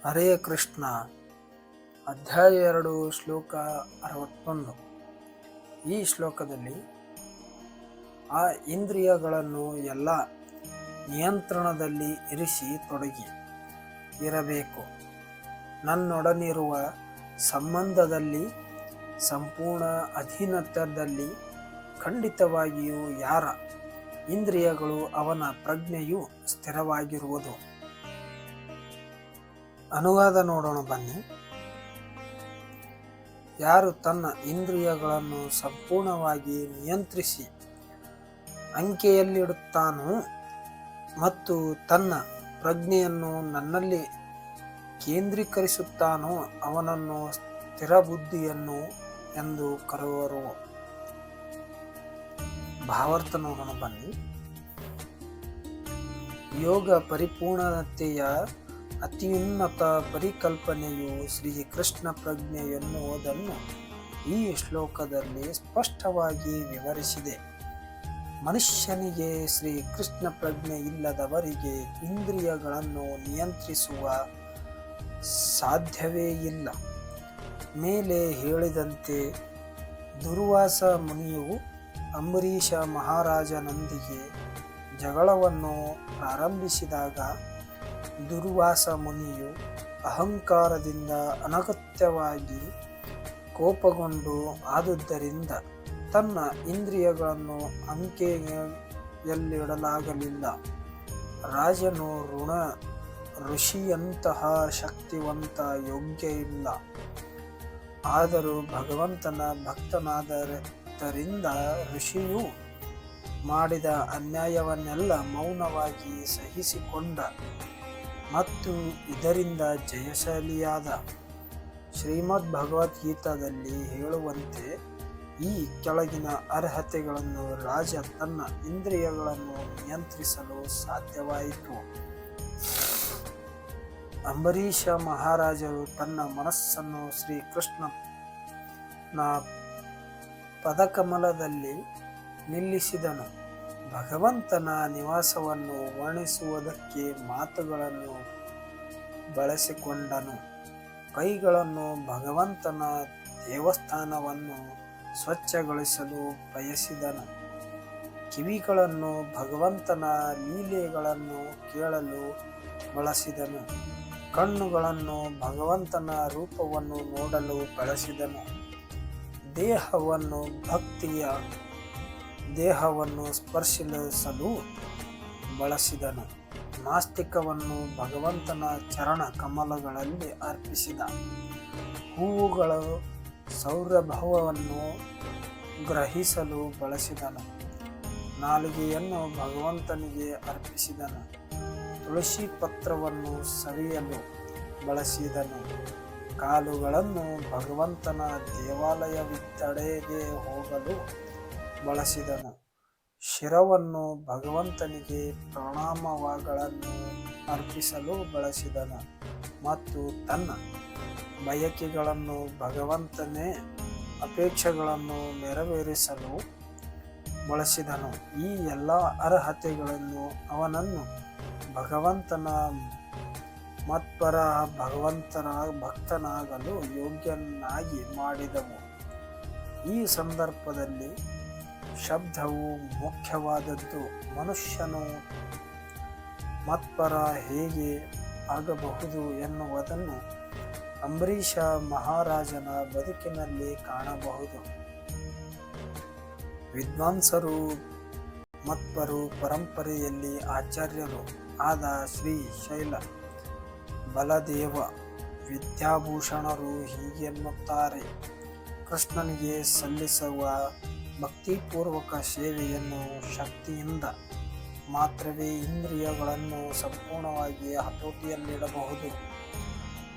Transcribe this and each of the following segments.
ಹರೇ ಕೃಷ್ಣ. ಅಧ್ಯಾಯ 2 ಶ್ಲೋಕ 61. ಈ ಶ್ಲೋಕದಲ್ಲಿ ಆ ಇಂದ್ರಿಯಗಳನ್ನು ಎಲ್ಲ ನಿಯಂತ್ರಣದಲ್ಲಿ ಇರಿಸಿ ತೊಡಗಿ ಇರಬೇಕು. ನನ್ನೊಡನಿರುವ ಸಂಬಂಧದಲ್ಲಿ ಸಂಪೂರ್ಣ ಅಧೀನತ್ವದಲ್ಲಿ ಖಂಡಿತವಾಗಿಯೂ ಯಾರ ಇಂದ್ರಿಯಗಳು ಅವನ ಪ್ರಜ್ಞೆಯು ಸ್ಥಿರವಾಗಿರುವುದು. ಅನುವಾದ ನೋಡೋಣ ಬನ್ನಿ. ಯಾರು ತನ್ನ ಇಂದ್ರಿಯಗಳನ್ನು ಸಂಪೂರ್ಣವಾಗಿ ನಿಯಂತ್ರಿಸಿ ಅಂಕೆಯಲ್ಲಿಡುತ್ತಾನೋ ಮತ್ತು ತನ್ನ ಪ್ರಜ್ಞೆಯನ್ನು ನನ್ನಲ್ಲಿ ಕೇಂದ್ರೀಕರಿಸುತ್ತಾನೋ ಅವನನ್ನು ಸ್ಥಿರಬುದ್ಧಿಯನ್ನು ಎಂದು ಕರೆಯುವರು. ಭಾವಾರ್ಥ ನೋಡೋಣ ಬನ್ನಿ. ಯೋಗ ಪರಿಪೂರ್ಣತೆಯ ಅತ್ಯುನ್ನತ ಪರಿಕಲ್ಪನೆಯು ಶ್ರೀಕೃಷ್ಣ ಪ್ರಜ್ಞೆ ಎನ್ನುವುದನ್ನು ಈ ಶ್ಲೋಕದಲ್ಲಿ ಸ್ಪಷ್ಟವಾಗಿ ವಿವರಿಸಿದೆ. ಮನುಷ್ಯನಿಗೆ ಶ್ರೀಕೃಷ್ಣ ಪ್ರಜ್ಞೆ ಇಲ್ಲದವರಿಗೆ ಇಂದ್ರಿಯಗಳನ್ನು ನಿಯಂತ್ರಿಸುವ ಸಾಧ್ಯವೇ ಇಲ್ಲ. ಮೇಲೆ ಹೇಳಿದಂತೆ ದುರ್ವಾಸ ಮುನಿಯು ಅಂಬರೀಷ ಮಹಾರಾಜನೊಂದಿಗೆ ಜಗಳವನ್ನು ಪ್ರಾರಂಭಿಸಿದಾಗ ದುರ್ವಾಸ ಮುನಿಯು ಅಹಂಕಾರದಿಂದ ಅನಗತ್ಯವಾಗಿ ಕೋಪಗೊಂಡು ಆದುದರಿಂದ ತನ್ನ ಇಂದ್ರಿಯಗಳನ್ನು ಅಂಕೆಯಲ್ಲಿಡಲಾಗಲಿಲ್ಲ. ರಾಜನು ಋಷಿಯಂತಹ ಶಕ್ತಿವಂತ ಯೋಗ್ಯ ಇಲ್ಲ. ಆದರೂ ಭಗವಂತನ ಭಕ್ತನಾದ್ದರಿಂದ ಋಷಿಯು ಮಾಡಿದ ಅನ್ಯಾಯವನ್ನೆಲ್ಲ ಮೌನವಾಗಿ ಸಹಿಸಿಕೊಂಡ ಮತ್ತು ಇದರಿಂದ ಜಯಶಾಲಿಯಾದ. ಶ್ರೀಮದ್ ಭಗವದ್ಗೀತಾದಲ್ಲಿ ಹೇಳುವಂತೆ ಈ ಕೆಳಗಿನ ಅರ್ಹತೆಗಳನ್ನು ರಾಜ ತನ್ನ ಇಂದ್ರಿಯಗಳನ್ನು ನಿಯಂತ್ರಿಸಲು ಸಾಧ್ಯವಾಯಿತು. ಅಂಬರೀಷ ಮಹಾರಾಜರು ತನ್ನ ಮನಸ್ಸನ್ನು ಶ್ರೀಕೃಷ್ಣನ ಪದಕಮಲದಲ್ಲಿ ನಿಲ್ಲಿಸಿದನು. ಭಗವಂತನ ನಿವಾಸವನ್ನು ವರ್ಣಿಸುವುದಕ್ಕೆ ಮಾತುಗಳನ್ನು ಬಳಸಿಕೊಂಡನು. ಕೈಗಳನ್ನು ಭಗವಂತನ ದೇವಸ್ಥಾನವನ್ನು ಸ್ವಚ್ಛಗೊಳಿಸಲು ಬಯಸಿದನು. ಕಿವಿಗಳನ್ನು ಭಗವಂತನ ಲೀಲೆಗಳನ್ನು ಕೇಳಲು ಬಳಸಿದನು. ಕಣ್ಣುಗಳನ್ನು ಭಗವಂತನ ರೂಪವನ್ನು ನೋಡಲು ಬಳಸಿದನು. ದೇಹವನ್ನು ಸ್ಪರ್ಶಿಸಲು ಬಳಸಿದನು. ನಾಸ್ತಿಕವನ್ನು ಭಗವಂತನ ಚರಣ ಕಮಲಗಳಲ್ಲಿ ಅರ್ಪಿಸಿದ. ಹೂವುಗಳ ಸೌರಭವನ್ನು ಗ್ರಹಿಸಲು ಬಳಸಿದನು. ನಾಲಿಗೆಯನ್ನು ಭಗವಂತನಿಗೆ ಅರ್ಪಿಸಿದನು. ತುಳಸಿ ಪತ್ರವನ್ನು ಸವಿಯಲು ಬಳಸಿದನು. ಕಾಲುಗಳನ್ನು ಭಗವಂತನ ದೇವಾಲಯವಿದ್ದೆಡೆಗೆ ಹೋಗಲು ಬಳಸಿದನು. ಶಿರವನ್ನು ಭಗವಂತನಿಗೆ ಪ್ರಣಾಮಗಳನ್ನು ಅರ್ಪಿಸಲು ಬಳಸಿದನು ಮತ್ತು ತನ್ನ ಬಯಕೆಗಳನ್ನು ಭಗವಂತನೇ ಅಪೇಕ್ಷೆಗಳನ್ನು ನೆರವೇರಿಸಲು ಬಳಸಿದನು. ಈ ಎಲ್ಲ ಅರ್ಹತೆಗಳನ್ನು ಅವನನ್ನು ಭಗವಂತನ ಮತ್ಪರ ಭಗವಂತನ ಭಕ್ತನಾಗಲು ಯೋಗ್ಯನಾಗಿ ಮಾಡಿದವು. ಈ ಸಂದರ್ಭದಲ್ಲಿ ಶಬ್ದವು ಮುಖ್ಯವಾದದ್ದು. ಮನುಷ್ಯನು ಮತ್ಪರ ಹೇಗೆ ಆಗಬಹುದು ಎನ್ನುವುದನ್ನು ಅಂಬರೀಷ ಮಹಾರಾಜನ ಬದುಕಿನಲ್ಲಿ ಕಾಣಬಹುದು. ವಿದ್ವಾಂಸರು ಮತ್ಪರು ಪರಂಪರೆಯಲ್ಲಿ ಆಚಾರ್ಯರು ಆದ ಶ್ರೀ ಶೈಲ ಬಲದೇವ ವಿದ್ಯಾಭೂಷಣರು ಹೀಗೆನ್ನುತ್ತಾರೆ. ಕೃಷ್ಣನಿಗೆ ಸಲ್ಲಿಸುವ ಭಕ್ತಿಪೂರ್ವಕ ಸೇವೆಯನ್ನು ಶಕ್ತಿಯಿಂದ ಮಾತ್ರವೇ ಇಂದ್ರಿಯಗಳನ್ನು ಸಂಪೂರ್ಣವಾಗಿ ಹತೋಟಿಯಲ್ಲಿಡಬಹುದು.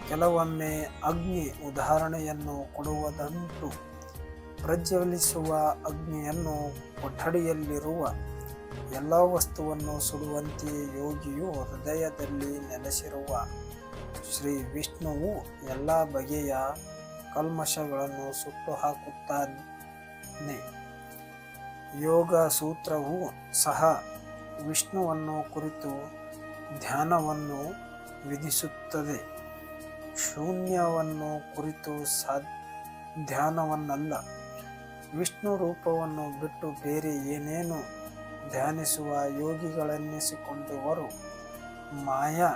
ಕೆಲವೊಮ್ಮೆ ಅಗ್ನಿ ಉದಾಹರಣೆಯನ್ನು ಕೊಡುವುದುಂಟು. ಪ್ರಜ್ವಲಿಸುವ ಅಗ್ನಿಯನ್ನು ಕೊಠಡಿಯಲ್ಲಿರುವ ಎಲ್ಲ ವಸ್ತುವನ್ನು ಸುಡುವಂತೆಯೇ ಯೋಗಿಯು ಹೃದಯದಲ್ಲಿ ನೆಲೆಸಿರುವ ಶ್ರೀ ವಿಷ್ಣುವು ಎಲ್ಲ ಬಗೆಯ ಕಲ್ಮಶಗಳನ್ನು ಸುಟ್ಟು ಹಾಕುತ್ತಾನೆ. ಯೋಗ ಸೂತ್ರವು ಸಹ ವಿಷ್ಣುವನ್ನು ಕುರಿತು ಧ್ಯಾನವನ್ನು ವಿಧಿಸುತ್ತದೆ. ಶೂನ್ಯವನ್ನು ಕುರಿತು ಧ್ಯಾನವನ್ನಲ್ಲ. ವಿಷ್ಣು ರೂಪವನ್ನು ಬಿಟ್ಟು ಬೇರೆ ಏನೇನು ಧ್ಯಾನಿಸುವ ಯೋಗಿಗಳೆನ್ನಿಸಿಕೊಂಡವರು ಮಾಯಾ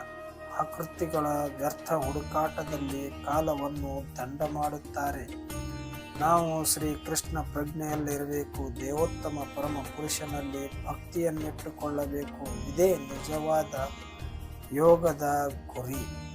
ಆಕೃತಿಗಳ ವ್ಯರ್ಥ ಹುಡುಕಾಟದಲ್ಲಿ ಕಾಲವನ್ನು ದಂಡ ಮಾಡುತ್ತಾರೆ. ನಾವು ಶ್ರೀಕೃಷ್ಣ ಪ್ರಜ್ಞೆಯಲ್ಲಿರಬೇಕು, ದೇವೋತ್ತಮ ಪರಮ ಪುರುಷನಲ್ಲಿ ಭಕ್ತಿಯನ್ನಿಟ್ಟುಕೊಳ್ಳಬೇಕು. ಇದೇ ನಿಜವಾದ ಯೋಗದ ಗುರಿ.